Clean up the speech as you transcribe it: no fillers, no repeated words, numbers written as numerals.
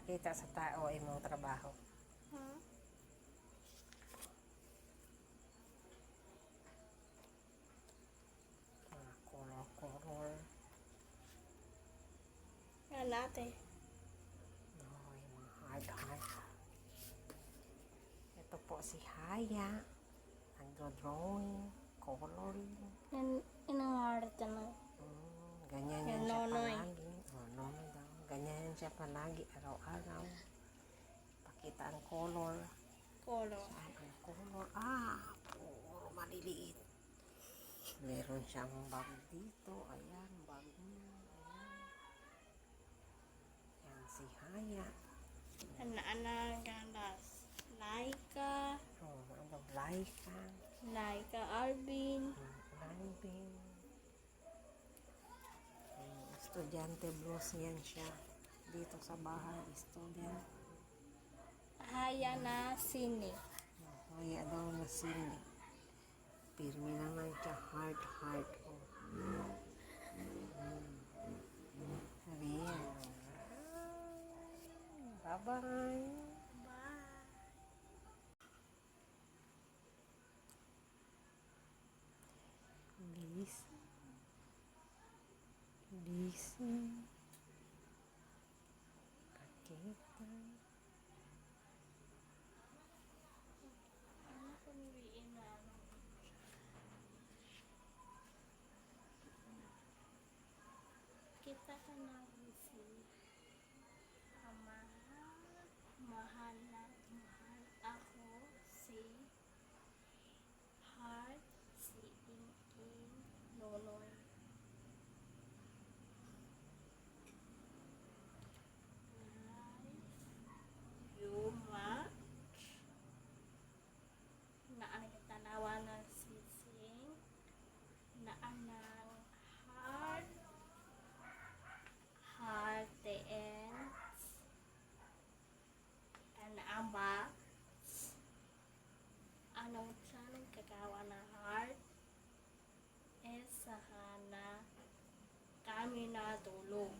ipakita sa tao imong trabaho. Hmm? Color. Yan natin. Ay, mga hard. Ito po si Haya. Nagdo-drawing, coloring. Yan, inangarita na. Ganyan yan Yan, siya nonoy. palagi. Nonoy daw. Ganyan yan siya palagi, araw-araw. Pakita ang color. Color. Saan ang color? Puro maliliit. Meron siyang bag dito. Ayan, bag niya. Ayan. Yan si Haya. Ana ganas. Laika. Ano, Laika. Laika Alvin. Landing. Estudyante blues yan siya. Dito sa bahay, student. Haya na sini. Kaya daw na sindi. Pirmi naman siya, heart. Oh. Ayan. Bye-bye. Listen. Pakita. Kita ka na si mahal ako si Heart, si Ingin, Nonoy. You much na ang tanawa ng sising na anang heart and amba anong sanong kagawa ng heart sahana kami natulog.